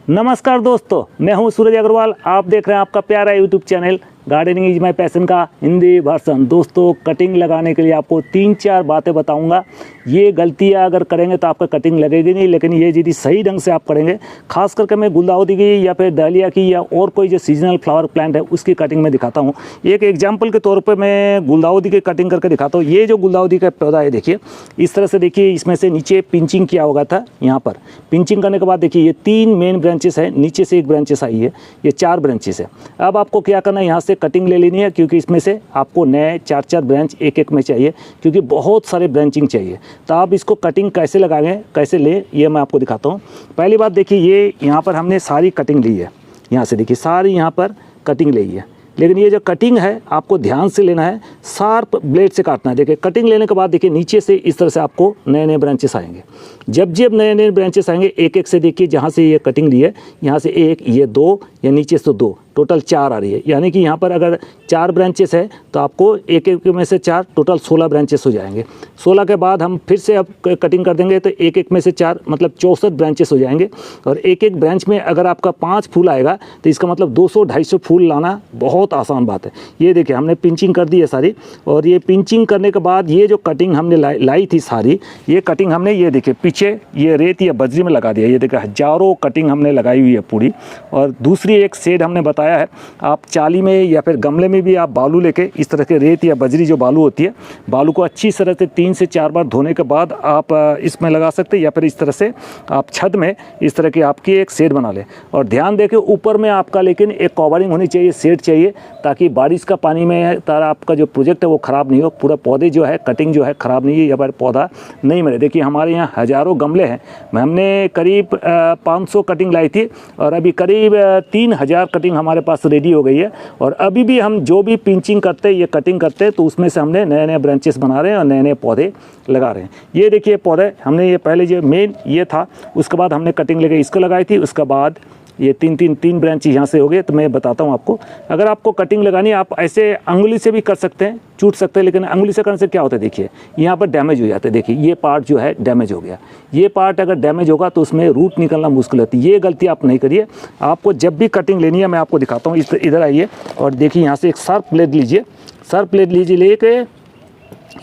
नमस्कार दोस्तों, मैं हूं सूरज अग्रवाल। आप देख रहे हैं आपका प्यारा YouTube channel gardening is my passion का हिंदी वर्सन। दोस्तों, कटिंग लगाने के लिए आपको 3-4 बातें बताऊंगा। ये गलतियां अगर करेंगे तो आपका कटिंग लगेगी नहीं, लेकिन ये यदि सही ढंग से आप करेंगे, खास करके मैं गुलदाउदी की या फिर डहलिया की या और कोई जो सीजनल फ्लावर प्लांट है उसकी कटिंग में दिखाता हूँ। एक एग्जाम्पल के तौर पर मैं गुलदाउदी की कटिंग करके दिखाता हूँ। ये जो गुलदाउदी का पौधा है, देखिए इस तरह से, देखिए इसमें से नीचे पिंचिंग किया होगा था। यहाँ पर पिंचिंग करने के बाद देखिए ये 3 मेन ब्रांचेस है, नीचे से एक ब्रांचेस आई है, ये 4 ब्रांचेस है। अब आपको क्या करना है, यहाँ से कटिंग ले लेनी है, क्योंकि इसमें से आपको नए 4-4 ब्रांच एक में चाहिए, क्योंकि बहुत सारे ब्रांचिंग चाहिए। तो आप इसको कटिंग कैसे लगाएंगे, कैसे ले, ये मैं आपको दिखाता हूँ। पहली बात देखिए, ये यहाँ पर हमने सारी कटिंग ली है। यहाँ से देखिए सारी यहाँ पर कटिंग ली है, लेकिन ये जो कटिंग है आपको ध्यान से लेना है, शार्प ब्लेड से काटना है। देखिए कटिंग लेने के बाद देखिए नीचे से इस तरह से आपको नए नए ब्रांचेस आएंगे। जब नए नए ब्रांचेस आएंगे, एक से देखिए, जहाँ से ये कटिंग ली है यहाँ से 1, ये 2 या नीचे से 2, टोटल 4 आ रही है। यानी कि यहाँ पर अगर 4 ब्रांचेस है तो आपको एक में से 4, टोटल 16 ब्रांचेस हो जाएंगे। 16 के बाद हम फिर से अब कटिंग कर देंगे तो एक में से 4 मतलब 64 ब्रांचेस हो जाएंगे। और एक ब्रांच में अगर आपका 5 फूल आएगा तो इसका मतलब 200-250 फूल लाना बहुत आसान बात है। ये देखिए हमने पिंचिंग कर दी है सारी, और ये पिंचिंग करने के बाद ये जो कटिंग हमने लाई थी सारी, ये कटिंग हमने, ये देखिए पीछे ये रेत या बजरी में लगा दिया। ये देखिए हजारों कटिंग हमने लगाई हुई है पूरी। और दूसरी एक शेड हमने बताया है, आप चाली में या फिर गमले में भी आप बालू लेके, इस तरह के रेत या बजरी जो बालू होती है, बालू को अच्छी तरह से 3 से 4 बार धोने के बाद आप इसमें लगा सकते हैं, या फिर इस तरह से आप छत में इस तरह की आपकी एक शेड बना लें। और ध्यान दें कि ऊपर में आपका लेकिन एक कवरिंग होनी चाहिए, शेड चाहिए, ताकि बारिश का पानी में तारा आपका जो प्रोजेक्ट है वो ख़राब नहीं हो, पूरा पौधे जो है कटिंग जो है ख़राब नहीं है, या फिर पौधा नहीं मरे। देखिए हमारे यहाँ हज़ारों गमले हैं, हमने करीब 500 कटिंग लाई थी, और अभी करीब 3000 कटिंग हमारे पास रेडी हो गई है। और अभी भी हम जो भी पिंचिंग करते हैं, ये कटिंग करते हैं, तो उसमें से हमने नए नए ब्रांचेस बना रहे हैं और नए नए पौधे लगा रहे हैं। ये देखिए पौधे हमने, ये पहले जो मेन ये था, उसके बाद हमने कटिंग लेके इसको लगाई थी, उसके बाद ये 3 ब्रांच यहाँ से हो गए। तो मैं बताता हूँ आपको, अगर आपको कटिंग लगानी है आप ऐसे अंगुली से भी कर सकते हैं, चूट सकते हैं, लेकिन अंगुली से करने से क्या होता है, देखिए यहाँ पर डैमेज हो जाता है। देखिए ये पार्ट जो है डैमेज हो गया, ये पार्ट अगर डैमेज होगा तो उसमें रूट निकलना मुश्किल होती है। ये गलती आप नहीं करिए। आपको जब भी कटिंग लेनी है, मैं आपको दिखाता हूँ, इधर आइए और देखिए यहाँ से एक शार्प ब्लेड लीजिए, शार्प ब्लेड लीजिए, लेके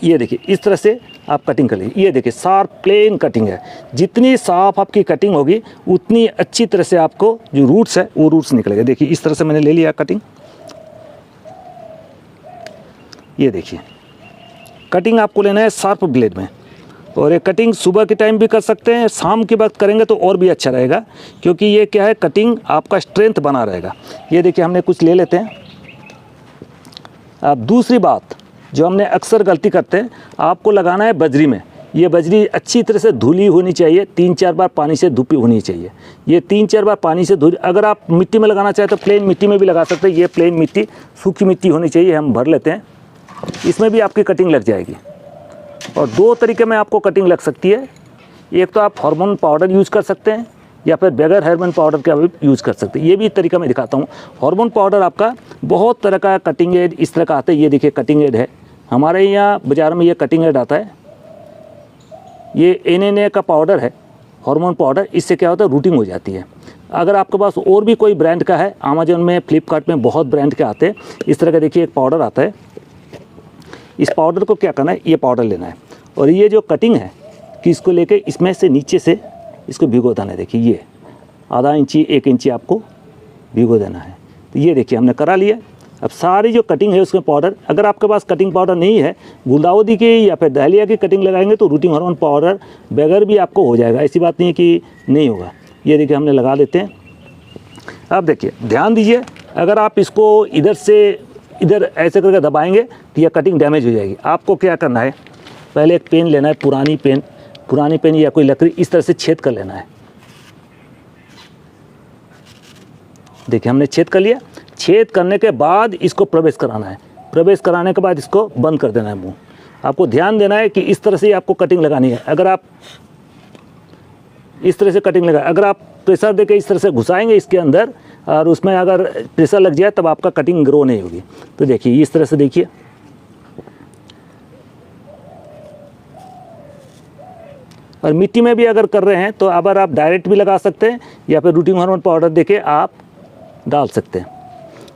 ये देखिए इस तरह से आप कटिंग कर लीजिए। ये देखिए शार्प प्लेन कटिंग है। जितनी साफ आपकी कटिंग होगी उतनी अच्छी तरह से आपको जो रूट्स है वो रूट्स निकलेगा। देखिए इस तरह से मैंने ले लिया कटिंग। ये देखिए कटिंग आपको लेना है शार्प ब्लेड में, और ये कटिंग सुबह के टाइम भी कर सकते हैं, शाम के वक्त करेंगे तो और भी अच्छा रहेगा, क्योंकि ये क्या है, कटिंग आपका स्ट्रेंथ बना रहेगा। ये देखिए हमने कुछ ले लेते हैं। अब दूसरी बात जो हमने अक्सर गलती करते हैं, आपको लगाना है बजरी में। ये बजरी अच्छी तरह से धुली होनी चाहिए, 3-4 बार पानी से धुपी होनी चाहिए। ये 3-4 बार पानी से धुली, अगर आप मिट्टी में लगाना चाहें तो प्लेन मिट्टी में भी लगा सकते हैं। ये प्लेन मिट्टी, सूखी मिट्टी होनी चाहिए, हम भर लेते हैं, इसमें भी आपकी कटिंग लग जाएगी। और 2 तरीके में आपको कटिंग लग सकती है। एक तो आप हार्मोन पाउडर यूज़ कर सकते हैं, या फिर बगैर हार्मोन पाउडर का भी यूज़ कर सकते हैं। ये भी तरीका मैं दिखाता हूँ। हार्मोन पाउडर आपका बहुत तरह का कटिंग एड इस तरह का आता है। ये देखिए कटिंग एड है, हमारे यहाँ बाज़ार में ये कटिंग एड आता है। ये NNA का पाउडर है, हार्मोन पाउडर। इससे क्या होता है, रूटिंग हो जाती है। अगर आपके पास और भी कोई ब्रांड का है, अमेजोन में, फ्लिपकार्ट में बहुत ब्रांड के आते हैं इस तरह का। देखिए एक पाउडर आता है, इस पाउडर को क्या करना है, ये पाउडर लेना है, और ये जो कटिंग है कि इसको लेके इसमें से नीचे से इसको भिगो देना है। देखिए ये आधा इंची 1 इंची आपको भिगो देना है। तो ये देखिए हमने करा लिया। अब सारी जो कटिंग है उसमें पाउडर, अगर आपके पास कटिंग पाउडर नहीं है, गुलदाउदी की या फिर डहलिया की कटिंग लगाएंगे तो रूटिंग हार्मोन पाउडर बगैर भी आपको हो जाएगा, ऐसी बात नहीं है कि नहीं होगा। ये देखिए हमने लगा देते हैं। अब देखिए ध्यान दीजिए, अगर आप इसको इधर से इधर ऐसे करके दबाएंगे तो यह कटिंग डैमेज हो जाएगी। आपको क्या करना है, पहले एक पेन लेना है, पुरानी पेन या कोई लकड़ी, इस तरह से छेद कर लेना है। देखिए हमने छेद कर लिया। छेद करने के बाद इसको प्रवेश कराना है, प्रवेश कराने के बाद इसको बंद कर देना है मुंह। आपको ध्यान देना है कि इस तरह से आपको कटिंग लगानी है। अगर आप इस तरह से कटिंग लगा, अगर आप प्रेशर देके इस तरह से घुसाएंगे इसके अंदर और उसमें अगर प्रेशर लग जाए तब आपका कटिंग ग्रो नहीं होगी। तो देखिए इस तरह से देखिए, और मिट्टी में भी अगर कर रहे हैं तो अगर आप डायरेक्ट भी लगा सकते हैं या फिर रूटिंग हार्मोन पाउडर देके आप डाल सकते हैं।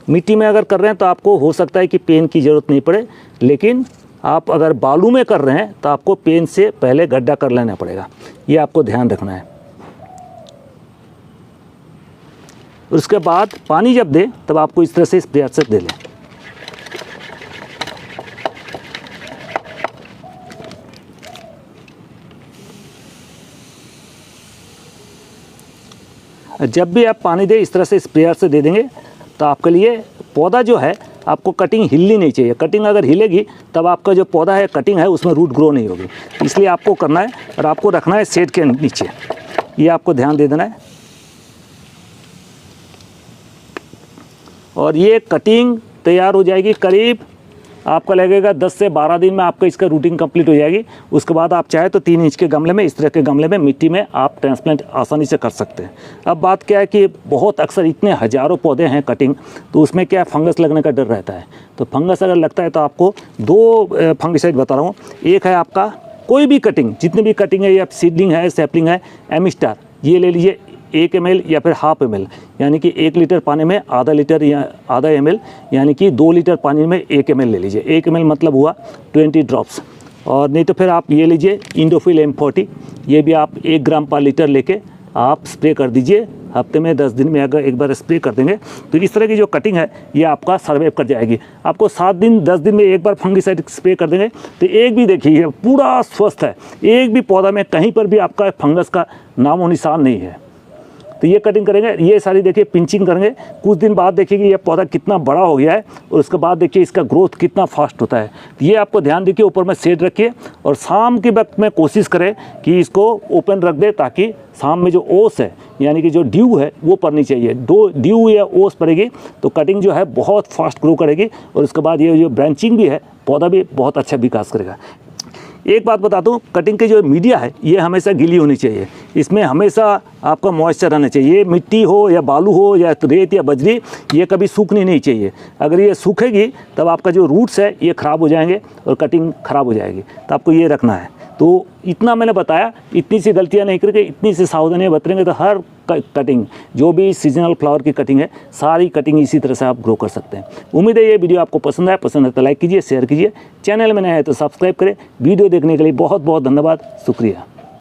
मिट्टी में अगर कर रहे हैं तो आपको हो सकता है कि पेन की ज़रूरत नहीं पड़े, लेकिन आप अगर बालू में कर रहे हैं तो आपको पेन से पहले गड्ढा कर लेना पड़ेगा, ये आपको ध्यान रखना है। उसके बाद पानी जब दें तब आपको इस तरह से स्प्रेयर से दे लें। जब भी आप पानी दें इस तरह से स्प्रेयर से दे देंगे तो आपके लिए पौधा जो है, आपको कटिंग हिलनी नहीं चाहिए। कटिंग अगर हिलेगी तब आपका जो पौधा है, कटिंग है, उसमें रूट ग्रो नहीं होगी। इसलिए आपको करना है और आपको रखना है शेड के नीचे, ये आपको ध्यान दे देना है। और ये कटिंग तैयार हो जाएगी, करीब आपका लगेगा 10 से 12 दिन में आपका इसका रूटिंग कंप्लीट हो जाएगी। उसके बाद आप चाहे तो 3 इंच के गमले में, इस तरह के गमले में, मिट्टी में आप ट्रांसप्लांट आसानी से कर सकते हैं। अब बात क्या है कि बहुत अक्सर इतने हज़ारों पौधे हैं कटिंग, तो उसमें क्या फंगस लगने का डर रहता है। तो फंगस अगर लगता है तो आपको 2 फंगिसाइड बता रहा हूँ। एक है आपका कोई भी कटिंग, जितनी भी कटिंग है, या सीडलिंग है, सैपलिंग है, एमिस्टार, ये ले लीजिए 1 ml या फिर ½ ml, यानी कि 1 लीटर पानी में आधा लीटर या आधा ml, यानी कि 2 लीटर पानी में 1 ml ले लीजिए। 1 ml मतलब हुआ 20 ड्रॉप्स। और नहीं तो फिर आप ये लीजिए इंडोफिल M40, ये भी आप 1 ग्राम पर लीटर लेके आप स्प्रे कर दीजिए। हफ्ते में 10 दिन में अगर एक बार स्प्रे कर देंगे तो इस तरह की जो कटिंग है ये आपका सर्वाइव कर जाएगी। आपको 7 दिन 10 दिन में एक बार फंगिसाइड स्प्रे कर देंगे तो एक भी देखिए पूरा स्वस्थ है, एक भी पौधा में कहीं पर भी आपका फंगस का नामो निशान नहीं है। तो ये कटिंग करेंगे, ये सारी देखिए पिंचिंग करेंगे। कुछ दिन बाद देखिए कि ये पौधा कितना बड़ा हो गया है और उसके बाद देखिए इसका ग्रोथ कितना फास्ट होता है। तो ये आपको ध्यान देखिए, ऊपर में शेड रखिए और शाम के वक्त में कोशिश करें कि इसको ओपन रख दे, ताकि शाम में जो ओस है, यानी कि जो ड्यू है, वो पड़नी चाहिए। ड्यू या ओस पड़ेगी तो कटिंग जो है बहुत फास्ट ग्रो करेगी और उसके बाद ये जो ब्रांचिंग भी है, पौधा भी बहुत अच्छा विकास करेगा। एक बात बता दूं, कटिंग की जो मीडिया है ये हमेशा गीली होनी चाहिए। इसमें हमेशा आपका मॉइस्चर रहना चाहिए। ये मिट्टी हो या बालू हो या रेत या बजरी, ये कभी सूखनी नहीं चाहिए। अगर ये सूखेगी तब आपका जो रूट्स है ये ख़राब हो जाएंगे और कटिंग ख़राब हो जाएगी। तो आपको ये रखना है। तो इतना मैंने बताया, इतनी सी गलतियां नहीं करके, इतनी सी सावधानियां बरतेंगे तो हर कटिंग, जो भी सीजनल फ्लावर की कटिंग है, सारी कटिंग इसी तरह से आप ग्रो कर सकते हैं। उम्मीद है ये वीडियो आपको पसंद है। पसंद है तो लाइक कीजिए, शेयर कीजिए, चैनल में नया है तो सब्सक्राइब करें। वीडियो देखने के लिए बहुत बहुत धन्यवाद, शुक्रिया।